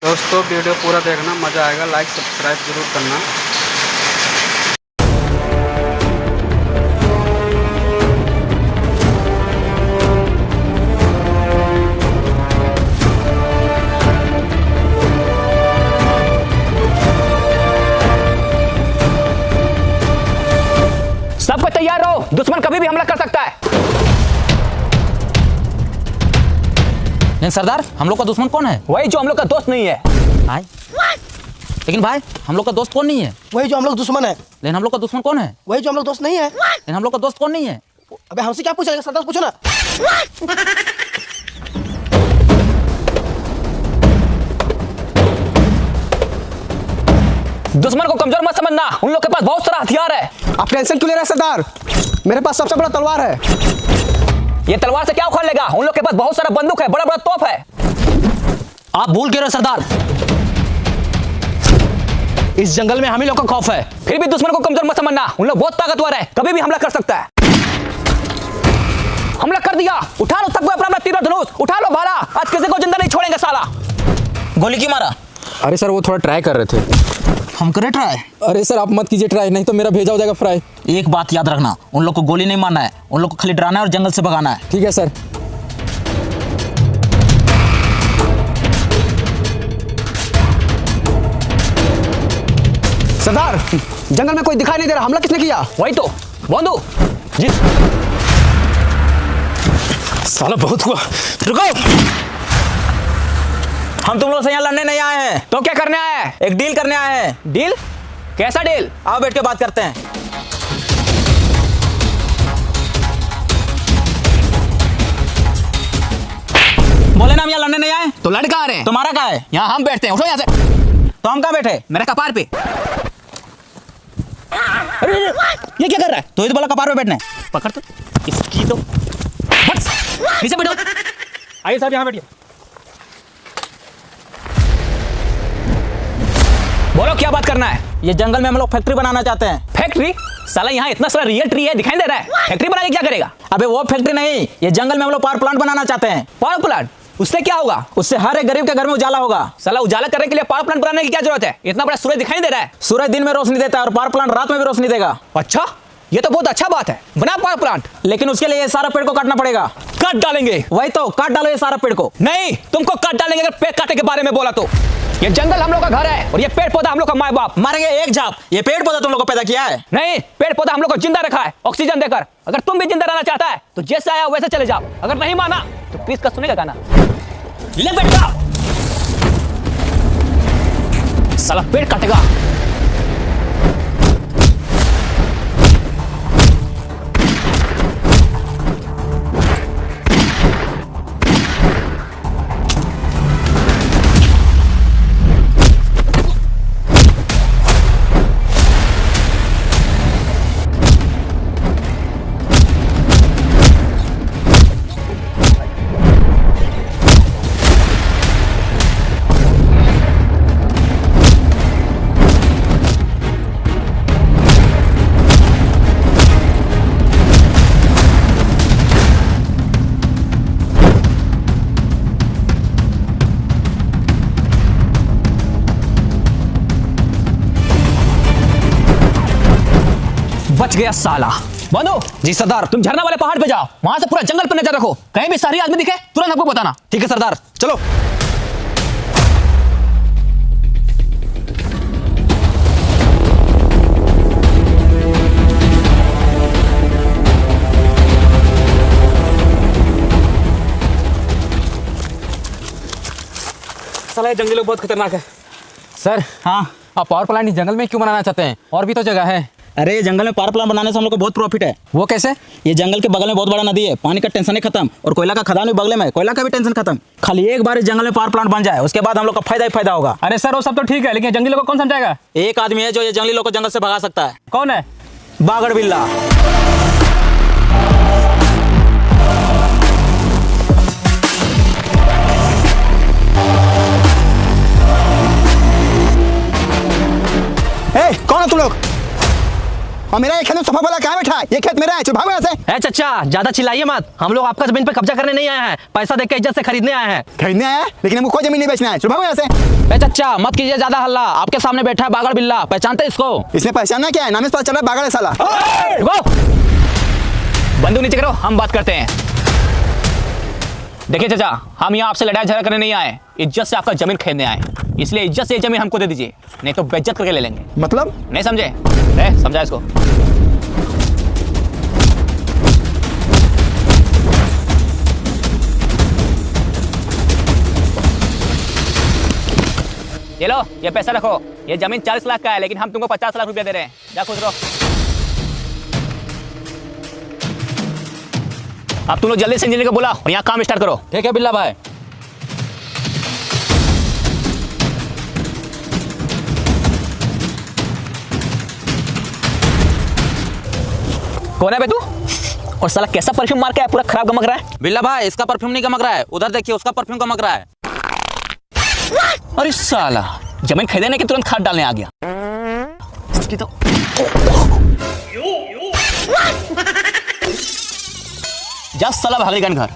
दोस्तों वीडियो पूरा देखना, मज़ा आएगा। लाइक सब्सक्राइब जरूर करना। सब कोई तैयार रहो, दुश्मन कभी भी हमला कर सकता है। लेकिन सरदार, हम लोग का दुश्मन कौन है? वही जो हम लोग का दोस्त नहीं है। भाई, लेकिन भाई हम लोग का दोस्त कौन नहीं है? वही जो हम लोग दुश्मन है। लेकिन हम लोग का दुश्मन कौन है? वही जो हम लोग दोस्त नहीं है। लेकिन हम लोग का दोस्त कौन नहीं है? अबे हमसे क्या पूछेगा? सरदार पूछो ना। दुश्मन को कमजोर मत समझना, उन लोग के पास बहुत सारा हथियार है। आप टेंशन क्यों ले रहे हैं सरदार? मेरे पास सबसे बड़ा तलवार है। ये तलवार से क्या उखाड़ लेगा? उन लोग के पास बहुत सारा बंदूक है, बड़ा बड़ा तोप है। आप भूल क्यों रहे सरदार? इस जंगल में हम ही लोग का खौफ है। फिर भी दुश्मन को कमजोर मत समझना, उन लोग बहुत ताकतवर है, कभी भी हमला कर सकता है। हमला कर दिया, उठा लो सबको अपना अपना तीर और धनुष, उठा लो भाला। आज किसी को जिंदा नहीं छोड़ेंगे साला। गोली क्यों मारा? अरे सर वो थोड़ा ट्राई कर रहे थे। हम करे ट्राई? अरे सर आप मत कीजिए ट्राई, नहीं तो मेरा भेजा हो जाएगा फ्राई। एक बात याद रखना, उन लोग को गोली नहीं मारना है, उन लोग को खाली डराना है और जंगल से भगाना है। ठीक है सर। सरदार, जंगल में कोई दिखाई नहीं दे रहा, हमला किसने किया? वही तो बंदू जी। साला बहुत हुआ, रुको। हम तुम लोग से यहाँ लड़ने नहीं आए हैं, तो क्या करने आया है? एक डील करने आए हैं। डील? कैसा डील? आओ बैठ के बात करते हैं। बोले ना हम यहाँ लड़ने नहीं आए। तो लड़का आ रहे हैं। तुम्हारा कहाँ है? यहाँ हम बैठते हैं, उठो यहाँ से। तो हम कहाँ बैठे? मेरे कपार पे। अरे ये क्या कर रहा है? तो ये तो बोला कपार पे बैठने। पकड़ तो इसकी तो नीचे बैठो। आइए साहब यहाँ बैठिए। बोलो क्या बात करना है? ये जंगल में हम लोग फैक्ट्री बनाना चाहते हैं। फैक्ट्री? साला यहाँ इतना सारा रियल ट्री है, दिखाई दे रहा है। फैक्ट्री बना के क्या करेगा? अबे वो फैक्ट्री नहीं, ये जंगल में हम लोग पावर प्लांट बनाना चाहते हैं। Power plant? उससे क्या होगा? उससे हर एक गरीब के घर में उजाला होगा। साला उजाला करने के लिए पावर प्लांट बनाने की क्या जरूरत है? इतना बड़ा सूरज दिखाई दे रहा है। सूरज दिन में रोशनी देता है और पावर प्लांट रात में भी रोशनी देगा। अच्छा, ये तो बहुत अच्छा बात है, बना पावर प्लांट। लेकिन उसके लिए ये सारा पेड़ को काटना पड़ेगा। काट डालेंगे। वही तो, काट डालो ये सारा पेड़ को। नहीं, तुमको काट डालेंगे अगर पेड़ काटने के बारे में बोला तो। ये जंगल हम लोग का घर है और ये पेड़ पौधा हम लोग का माँ बाप। मारेंगे एक झाप। ये पेड़ पौधा तुम लोग को पैदा किया है? नहीं, पेड़ पौधा हम लोग को जिंदा रखा है ऑक्सीजन देकर। अगर तुम भी जिंदा रहना चाहता है तो जैसे आया वैसे चले जाओ। अगर नहीं माना तो प्लीज का सुनेगा गाना। ले बेटा, साला पेड़ काटेगा। बच गया साला। बंदो जी सरदार। तुम झरना वाले पहाड़ पे जाओ, वहां से पूरा जंगल पर नजर रखो, कहीं भी शहरी आदमी दिखे तुरंत हमको बताना। ठीक है सरदार, चलो। साला ये जंगल लोग बहुत खतरनाक है। सर हाँ, आप पावर प्लांट इस जंगल में क्यों बनाना चाहते हैं? और भी तो जगह है। अरे ये जंगल में पावर प्लांट बनाने से हम लोग को बहुत प्रॉफिट है। वो कैसे? ये जंगल के बगल में बहुत बड़ा नदी है, पानी का टेंशन ही खत्म, और कोयला का खदान भी बगल में है, कोयला का भी टेंशन खत्म। खाली एक बार इस जंगल में पावर प्लांट बन जाए, उसके बाद हम लोग का फायदा ही फायदा होगा। अरे सर वो सब तो ठीक है, लेकिन जंगली लोग को कौन समझाएगा? एक आदमी है जो ये जंगली लोग को जंगल से भगा सकता है। कौन है? बागड़ बिल्ला। ए, कौन है तुम लोग? और मेरा ये खेत में सोफा वाला कहाँ बैठा है? ये खेत मेरा है, चुप भागो यहाँ से। ए चचा ज्यादा चिल्लाइए मत, हम लोग आपका जमीन पे कब्जा करने नहीं आए हैं, पैसा देके इज्जत से खरीदने आए हैं। खरीदने आया है, लेकिन हमको कोई जमीन नहीं बेचना है, चुप भागो यहाँ से। ए चचा मत कीजिए ज्यादा हल्ला, आपके सामने बैठा है बागड़ बिल्ला, पहचानते इसको? इसमें पहचानना क्या है? नाम से पता चल रहा है बागड़ है साला। रुको, बंदूक नीचे करो, हम बात करते हैं। देखिए चाचा, हम यहाँ आपसे लड़ाई झगड़ा करने नहीं आए, इज्जत से आपका जमीन खरीदने आए, इसलिए इज्जत से ये जमीन हमको दे दीजिए, नहीं तो बेइज्जत करके ले लेंगे। मतलब? नहीं समझे? समझा इसको। ये लो, ये पैसा रखो, ये जमीन 40 लाख का है, लेकिन हम तुमको 50 लाख रुपया दे रहे हैं, जा खुश रहो। अब तुम लोग जल्दी से इंजीनियर को बुलाओ और यहाँ काम स्टार्ट करो। ठीक है बिल्ला भाई। कौन है बे तू? और साला कैसा परफ्यूम मार के है, पूरा खराब गमक रहा है। बिल्ला भाई इसका परफ्यूम नहीं गमक रहा है, उधर देखिए उसका परफ्यूम गमक रहा है। अरे साला जमीन खरीदने के तुरंत खाद डालने आ गया। इसकी तो जा साला भाग गन घर।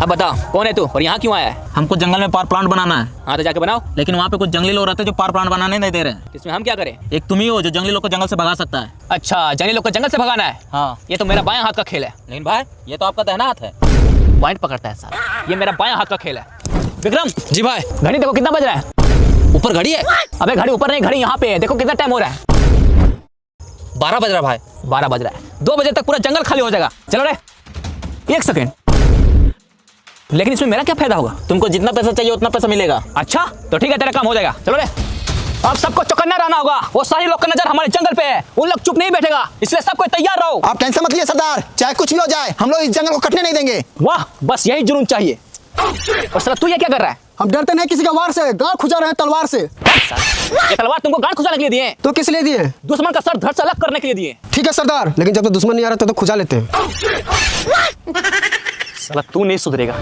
अब बताओ कौन है तू और यहाँ क्यों आया है? हमको जंगल में पावर प्लांट बनाना है। हाँ तो जाके बनाओ। लेकिन वहाँ पे कुछ जंगली लोग रहते हैं जो पावर प्लांट बनाने नहीं दे रहे हैं। इसमें हम क्या करें? एक तुम ही हो जो जंगली लोग को जंगल से भगा सकता है। अच्छा, जंगली लोग को जंगल से भगाना है? हाँ। ये तो मेरा बायां हाथ का खेल है। लेकिन भाई ये तो आपका दाहिना हाथ है। पॉइंट पकड़ता है साला, ये मेरा बायां हाथ का खेल है। विक्रम जी भाई। घड़ी देखो कितना बज रहा है। ऊपर घड़ी है? अबे घड़ी ऊपर नहीं, घड़ी यहाँ पे है, देखो कितना टाइम हो रहा है। 12 बज रहा भाई। 12 बज रहा है, 2 बजे तक पूरा जंगल खाली हो जाएगा। चलो रे, 1 सेकेंड। लेकिन इसमें मेरा क्या फायदा होगा? तुमको जितना पैसा चाहिए उतना पैसा मिलेगा। अच्छा तो ठीक है, तेरा काम हो जाएगा। चलो रे, अब सबको चौकन्ना रहना होगा। वो सारे लोग का नजर हमारे जंगल पे है, उन लोग चुप नहीं बैठेगा, इसलिए सबको तैयार रहो। आप टेंशन मत लीजिए सरदार, चाहे कुछ भी हो जाए हम लोग इस जंगल को कटने नहीं देंगे। वाह, बस यही जुनून चाहिए। और साला तू ये क्या कर रहा है? हम डरते नहीं किसी का वार से, गांव खुजा रहे हैं तलवार से। ये तलवार तुमको गांड खुजाने के लिए दिए? तो किस लिए दिए? दुश्मन का सर धड़ से अलग करने के लिए दिए। ठीक है सरदार, लेकिन जब तक दुश्मन नहीं आ रहा तो खुजा लेते हैं। साला तू नहीं सुधरेगा।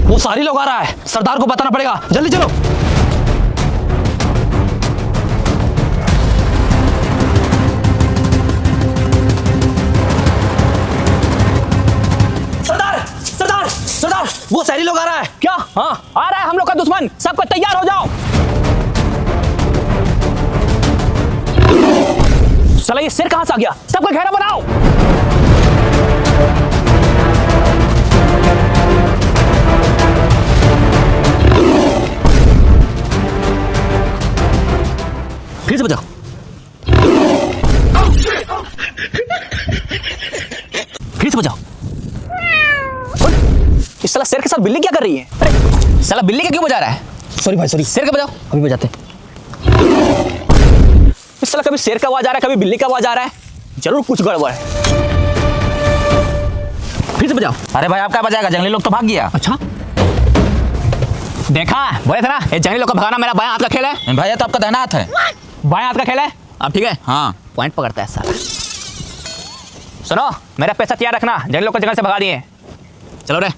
वो सारी लोग आ रहा है, सरदार को बताना पड़ेगा, जल्दी चलो। सरदार सरदार सरदार, वो सारी लोग आ रहा है। क्या? हाँ आ रहा है हम लोग का दुश्मन, सबको तैयार हो जाओ। साला ये सिर कहां से आ गया? सबको घेरा बनाओ। फिर से बजाओ। फिर से बजाओ। इस साला शेर के साथ बिल्ली क्या कर रही है? अरे साला बिल्ली का क्यों बजा रहा है? सॉरी भाई सॉरी, शेर का बजाओ। अभी बजाते। इस साला कभी शेर का आवाज आ रहा है, कभी बिल्ली का आवाज आ रहा है, जरूर कुछ गड़बड़ है। फिर से बजाओ। अरे भाई आप क्या बजाएगा, जंगली लोग तो भाग गया। अच्छा देखा, बोले थे ना ये जंगली लोग को भगाना मेरा बायां हाथ का खेल है। भाई ये तो आपका दाहिना हाथ है। बायां हाथ का खेल है। अब ठीक है, हाँ पॉइंट पकड़ता है साला। सुनो, मेरा पैसा तैयार रखना, जंगली लोग को जंगल से भगा दिए। चलो रे।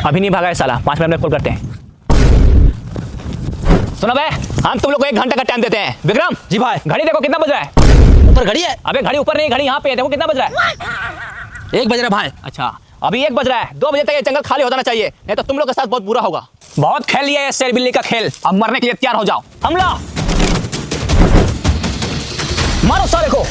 अभी नहीं भागा है साला, 5 मिनट में कॉल करते हैं। सुनो बे, हम तुम लोग को 1 घंटे का टाइम देते हैं। विक्रम जी भाई। घड़ी देखो कितना बज रहा है। ऊपर घड़ी है? अबे घड़ी ऊपर नहीं, घड़ी यहाँ पे है, देखो कितना बज रहा है। 1 बज रहा भाई। अच्छा अभी 1 बज रहा है, 2 बजे तक ये जंगल खाली हो जाना चाहिए, नहीं तो तुम लोग के साथ बहुत बुरा होगा। बहुत खेल लिया ये शेर बिल्ली का खेल, अब मरने के लिए तैयार हो जाओ। हमला मारो सारे को।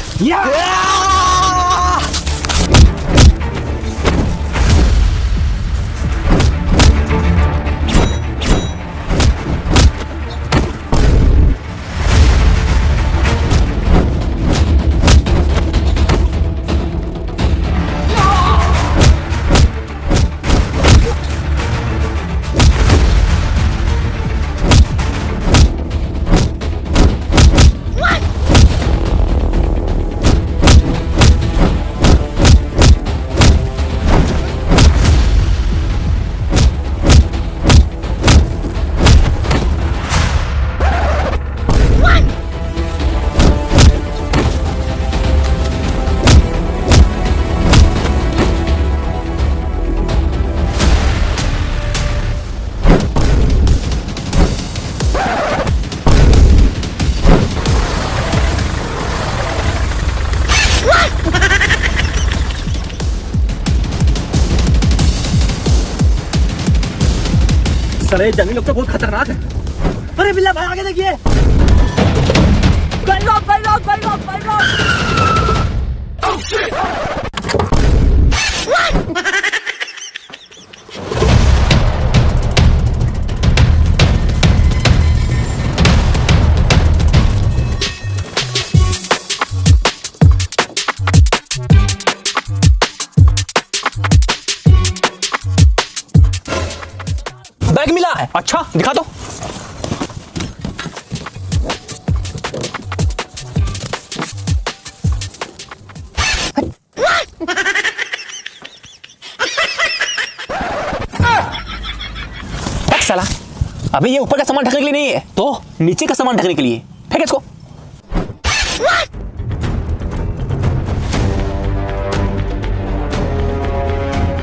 सर ये जंगली लोग तो बहुत खतरनाक है। अरे बिल्ला भाई आगे देखिए। बैग मिला है। अच्छा दिखा दो। साला अभी ये ऊपर का सामान ढकने के लिए नहीं है तो नीचे का सामान ढकने के लिए। फेंक इसको।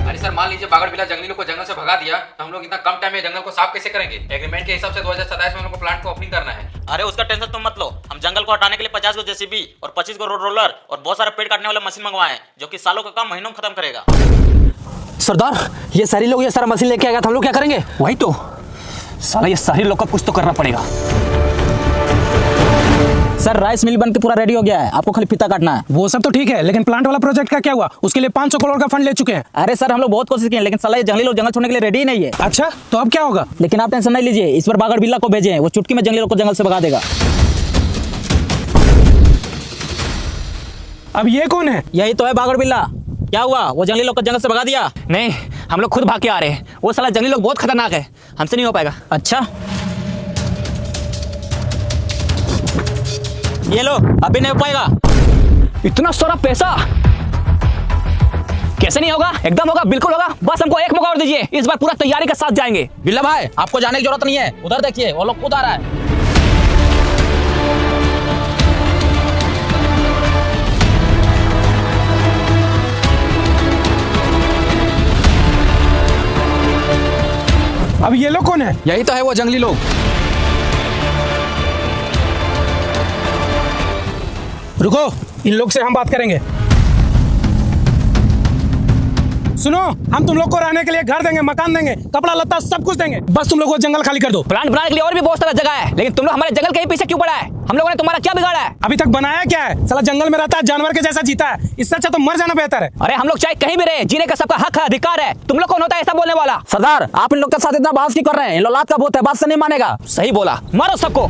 अरे सर मान लीजिए बागड़ बिल्ला जंगली लोग को जंगल से भगा दिया तो हम लोग इतना कम टाइम में जंगल को साफ कैसे करेंगे? एग्रीमेंट के हिसाब से 2027 में हम लोग को प्लांट को ओपनिंग करना है। अरे उसका टेंशन तुम मत लो, हम जंगल को हटाने के लिए 50 को जेसीबी और 25 को रोड रोलर और बहुत सारे पेड़ काटने वाला मशीन मंगवाए हैं जो कि सालों का काम महीनों में खत्म करेगा। सरदार ये सारे लोग ये सारा मशीन लेके आएगा तो हम लोग क्या करेंगे? वही तो साला ये सारे लोग का कुछ तो करना पड़ेगा। सर राइस मिल बन के पूरा रेडी हो गया है, आपको खाली फीता काटना है। वो सब तो ठीक है लेकिन प्लांट वाला प्रोजेक्ट का क्या हुआ? उसके लिए 500 करोड़ का फंड ले चुके हैं। अरे सर हम लोग बहुत कोशिश किए लेकिन साला ये जंगली लोग जंगल छोड़ने के लिए रेडी ही नहीं है। अच्छा तो अब क्या होगा? लेकिन आप टेंशन नहीं लीजिए, इस बार बागड़ बिल्ला को भेजे हैं, वो चुटकी में जंगली लोग को जंगल से भगा देगा। अब ये कौन है? यही तो है बागड़ बिल्ला। क्या हुआ? वो जंगली लोग को जंगल से भगा दिया? नहीं हम लोग खुद भाग के आ रहे हैं। वो साला जंगली लोग बहुत खतरनाक है, हमसे नहीं हो पाएगा। अच्छा ये लो, अभी नहीं हो पाएगा। इतना सारा पैसा कैसे नहीं होगा? एकदम होगा, बिल्कुल होगा। बस हमको एक मौका और दीजिए, इस बार पूरा तैयारी के साथ जाएंगे। बिल्ला भाई आपको जाने की जरूरत नहीं है, उधर देखिए वो लोग खुद आ रहा है। अब ये लोग कौन है? यही तो है वो जंगली लोग। रुको, इन लोग से हम बात करेंगे। सुनो, हम तुम लोग को रहने के लिए घर देंगे, मकान देंगे, कपड़ा लत्ता सब कुछ देंगे, बस तुम लोग को जंगल खाली कर दो। प्लांट बनाने के लिए और भी बहुत सारा जगह है, लेकिन तुम लोग हमारे जंगल के ही पीछे क्यों पड़ा है? हम लोगों ने तुम्हारा क्या बिगाड़ा है? अभी तक बनाया क्या है? साला जंगल में रहता है, जानवर के जैसा जीता है, इससे अच्छा तो मर जाना बेहतर है। अरे हम लोग चाहे कहीं भी रहे, जीने का सबका हक है, अधिकार है। तुम लोग कौन होता है ऐसा बोलने वाला? सरदार आप इन लोग के साथ इतना बहस क्यों कर रहे हैं? इन लोग लात का भूत है, बात से नहीं मानेगा। सही बोला, मारो सबको।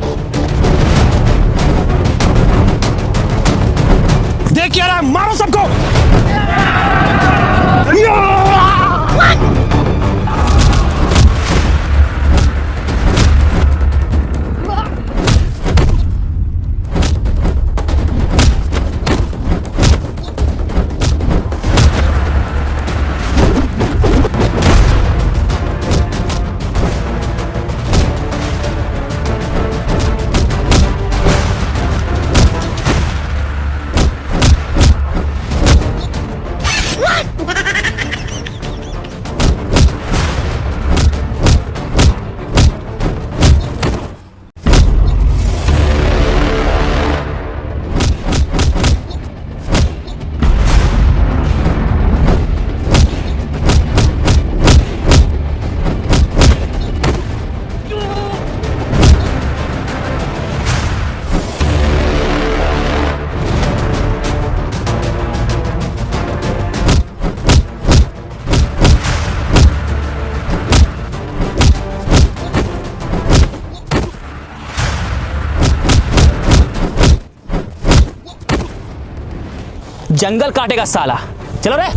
देख क्या रहा है? मारो सबको। जंगल काटेगा साला। चलो रे।